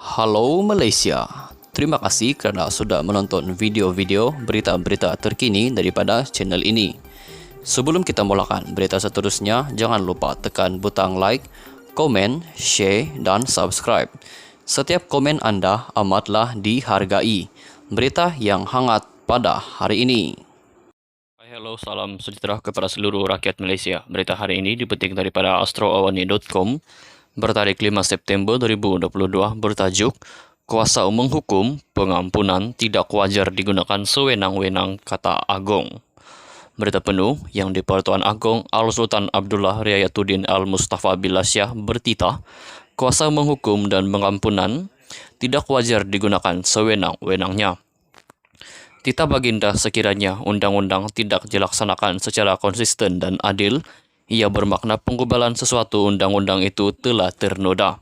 Halo Malaysia, terima kasih kerana sudah menonton video-video berita-berita terkini daripada channel ini. Sebelum kita mulakan berita seterusnya, jangan lupa tekan butang like, komen, share dan subscribe. Setiap komen anda amatlah dihargai. Berita yang hangat pada hari ini. Hello, salam sejahtera kepada seluruh rakyat Malaysia. Berita hari ini dipetik daripada astroawani.com. Bertarikh 5 September 2022 bertajuk Kuasa menghukum pengampunan tidak wajar digunakan sewenang-wenang, kata Agong. Berita penuh yang di-Pertuan Agong Al-Sultan Abdullah Riayatuddin Al-Mustafa Bilasyah bertitah kuasa menghukum dan pengampunan tidak wajar digunakan sewenang-wenangnya. Titah baginda sekiranya undang-undang tidak dilaksanakan secara konsisten dan adil, ia bermakna penggubalan sesuatu undang-undang itu telah ternoda.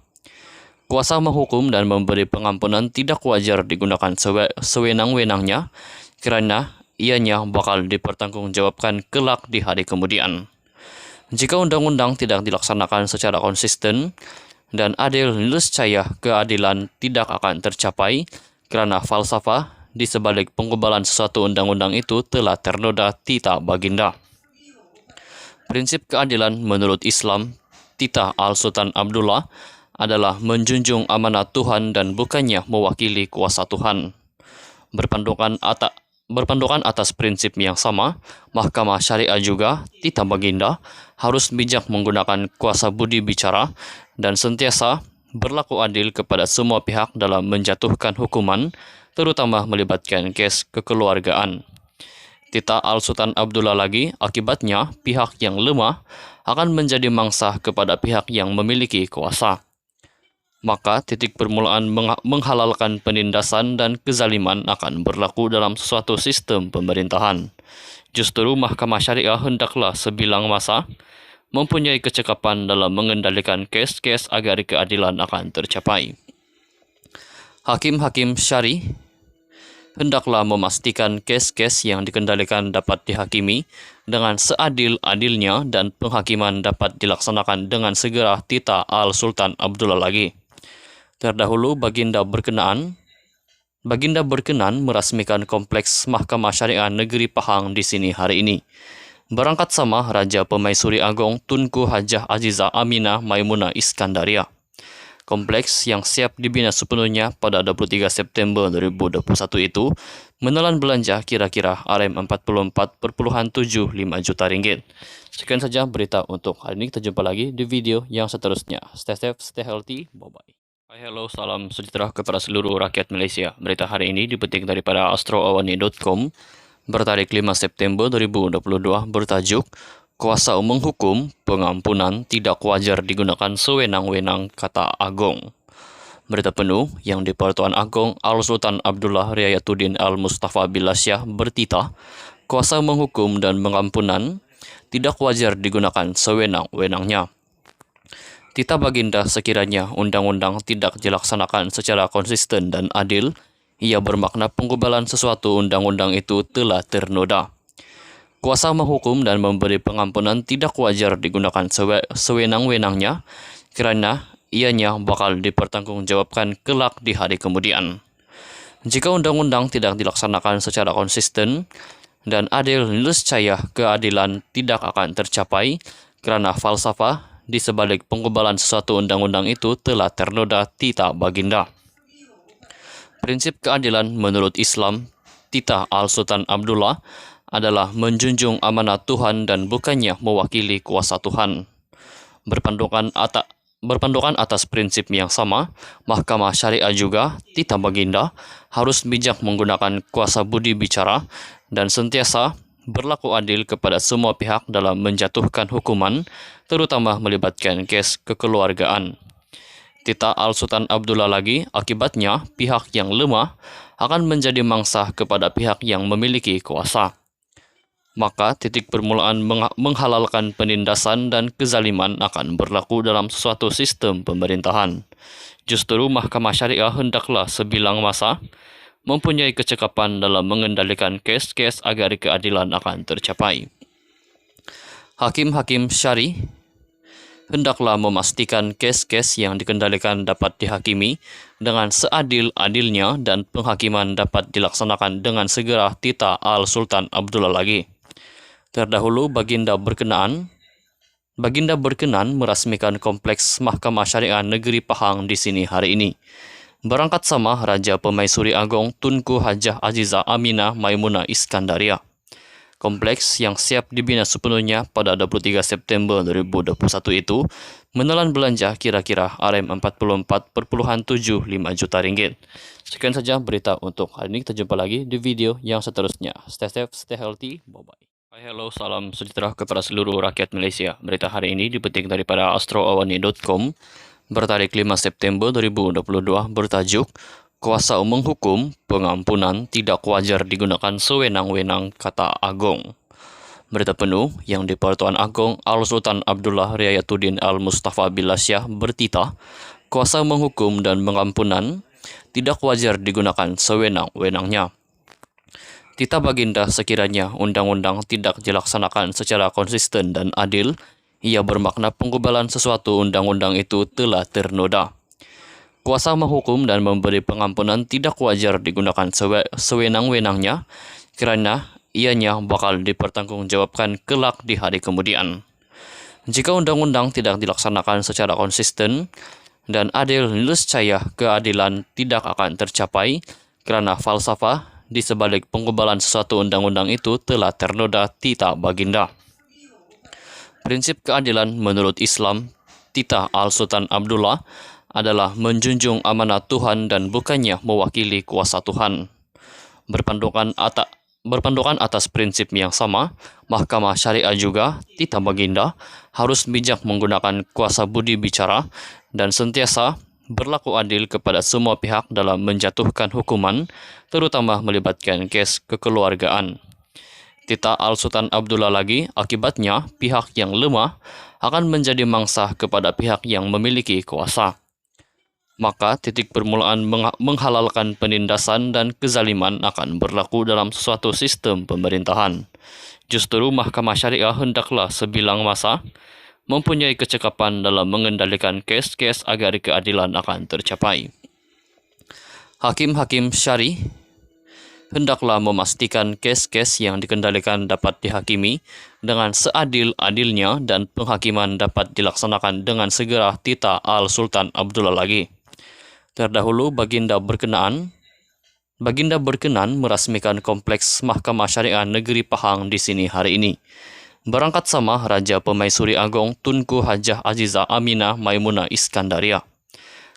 Kuasa menghukum dan memberi pengampunan tidak wajar digunakan sewenang-wenangnya kerana ianya bakal dipertanggungjawabkan kelak di hari kemudian. Jika undang-undang tidak dilaksanakan secara konsisten dan adil, niscaya keadilan tidak akan tercapai kerana falsafah di sebalik penggubalan sesuatu undang-undang itu telah ternoda, titah baginda. Prinsip keadilan menurut Islam, titah Al-Sultan Abdullah, adalah menjunjung amanat Tuhan dan bukannya mewakili kuasa Tuhan. Berpandukan atas prinsip yang sama, Mahkamah Syariah juga, titah baginda, harus bijak menggunakan kuasa budi bicara dan sentiasa berlaku adil kepada semua pihak dalam menjatuhkan hukuman, terutama melibatkan kes kekeluargaan. Titah Al-Sultan Abdullah lagi, akibatnya pihak yang lemah akan menjadi mangsa kepada pihak yang memiliki kuasa. Maka titik permulaan menghalalkan penindasan dan kezaliman akan berlaku dalam suatu sistem pemerintahan. Justru Mahkamah Syariah hendaklah sebilang masa mempunyai kecekapan dalam mengendalikan kes-kes agar keadilan akan tercapai. Hakim-hakim syari hendaklah memastikan kes-kes yang dikendalikan dapat dihakimi dengan seadil-adilnya dan penghakiman dapat dilaksanakan dengan segera, titah Al-Sultan Abdullah lagi. Terdahulu baginda berkenan merasmikan kompleks Mahkamah Syariah Negeri Pahang di sini hari ini. Berangkat sama Raja Pemaisuri Agong Tunku Hajah Azizah Aminah Maimunah Iskandaria. Kompleks yang siap dibina sepenuhnya pada 23 September 2021 itu menelan belanja kira-kira RM44.75 juta ringgit. Sekian saja berita untuk hari ini. Kita jumpa lagi di video yang seterusnya. Stay safe, stay healthy. Bye-bye. Hello, salam sejahtera kepada seluruh rakyat Malaysia. Berita hari ini dipetik daripada astroawani.com. Bertarikh 5 September 2022 bertajuk Kuasa menghukum pengampunan tidak wajar digunakan sewenang-wenang, kata Agong. Berita penuh yang di-Pertuan Agong Al-Sultan Abdullah Riayatuddin Al-Mustafa Bilasyah bertitah kuasa menghukum dan pengampunan tidak wajar digunakan sewenang-wenangnya. Titah baginda sekiranya undang-undang tidak dilaksanakan secara konsisten dan adil, ia bermakna penggubalan sesuatu undang-undang itu telah ternoda. Kuasa menghukum dan memberi pengampunan tidak wajar digunakan sewenang-wenangnya kerana ianya bakal dipertanggungjawabkan kelak di hari kemudian. Jika undang-undang tidak dilaksanakan secara konsisten dan adil, niscaya keadilan tidak akan tercapai kerana falsafah di sebalik penggubalan sesuatu undang-undang itu telah ternoda, titah baginda. Prinsip keadilan menurut Islam, titah Al-Sultan Abdullah, adalah menjunjung amanat Tuhan dan bukannya mewakili kuasa Tuhan. Berpandukan atas prinsip yang sama, Mahkamah Syariah juga, titah baginda, harus bijak menggunakan kuasa budi bicara dan sentiasa berlaku adil kepada semua pihak dalam menjatuhkan hukuman, terutama melibatkan kes kekeluargaan. Titah Al-Sultan Abdullah lagi, akibatnya pihak yang lemah akan menjadi mangsa kepada pihak yang memiliki kuasa. Maka titik permulaan menghalalkan penindasan dan kezaliman akan berlaku dalam suatu sistem pemerintahan. Justru Mahkamah Syariah hendaklah sebilang masa mempunyai kecekapan dalam mengendalikan kes-kes agar keadilan akan tercapai. Hakim-hakim syari hendaklah memastikan kes-kes yang dikendalikan dapat dihakimi dengan seadil-adilnya dan penghakiman dapat dilaksanakan dengan segera, tita Al-Sultan Abdullah lagi. Terdahulu Baginda berkenan merasmikan kompleks Mahkamah Syariah Negeri Pahang di sini hari ini. Berangkat sama Raja Pemaisuri Agong Tunku Hajah Azizah Aminah Maimunah Iskandaria. Kompleks yang siap dibina sepenuhnya pada 23 September 2021 itu menelan belanja kira-kira Rm44,75 juta ringgit. Sekian saja berita untuk hari ini. Kita jumpa lagi di video yang seterusnya. Stay safe, stay healthy. Bye-bye. Hai, hello, salam sejahtera kepada seluruh rakyat Malaysia. Berita hari ini dipetik daripada astroawani.com bertarik 5 September 2022 bertajuk Kuasa menghukum pengampunan tidak wajar digunakan sewenang-wenang, kata Agong. Berita penuh yang di-Pertuan Agong Al-Sultan Abdullah Riayatuddin Al-Mustafa Bilasyah bertitah, kuasa menghukum dan pengampunan tidak wajar digunakan sewenang-wenangnya. Titah Baginda sekiranya undang-undang tidak dilaksanakan secara konsisten dan adil, ia bermakna penggubalan sesuatu undang-undang itu telah ternoda. Kuasa menghukum dan memberi pengampunan tidak wajar digunakan sewenang-wenangnya kerana ianya bakal dipertanggungjawabkan kelak di hari kemudian. Jika undang-undang tidak dilaksanakan secara konsisten dan adil, niscaya keadilan tidak akan tercapai kerana falsafah di sebalik penggubalan sesuatu undang-undang itu telah ternoda, titah Baginda. Prinsip keadilan menurut Islam, titah Al-Sultan Abdullah, adalah menjunjung amanah Tuhan dan bukannya mewakili kuasa Tuhan. Berpandukan atas prinsip yang sama, Mahkamah Syariah juga, titah Baginda, harus bijak menggunakan kuasa budi bicara dan sentiasa berlaku adil kepada semua pihak dalam menjatuhkan hukuman, terutama melibatkan kes kekeluargaan. Titah Al-Sultan Abdullah lagi, akibatnya pihak yang lemah akan menjadi mangsa kepada pihak yang memiliki kuasa. Maka titik permulaan menghalalkan penindasan dan kezaliman akan berlaku dalam suatu sistem pemerintahan. Justru Mahkamah Syariah hendaklah sebilang masa mempunyai kecekapan dalam mengendalikan kes-kes agar keadilan akan tercapai. Hakim-hakim syari hendaklah memastikan kes-kes yang dikendalikan dapat dihakimi dengan seadil-adilnya dan penghakiman dapat dilaksanakan dengan segera, titah Al-Sultan Abdullah lagi. Terdahulu Baginda berkenan merasmikan kompleks Mahkamah Syariah Negeri Pahang di sini hari ini. Berangkat sama Raja Pemaisuri Agong Tunku Hajah Azizah Aminah Maimunah Iskandaria.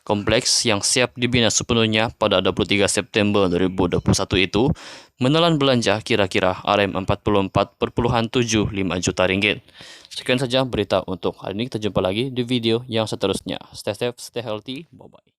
Kompleks yang siap dibina sepenuhnya pada 23 September 2021 itu menelan belanja kira-kira Rm44,75 juta ringgit. Sekian saja berita untuk hari ini. Kita jumpa lagi di video yang seterusnya. Stay safe, stay healthy. Bye-bye.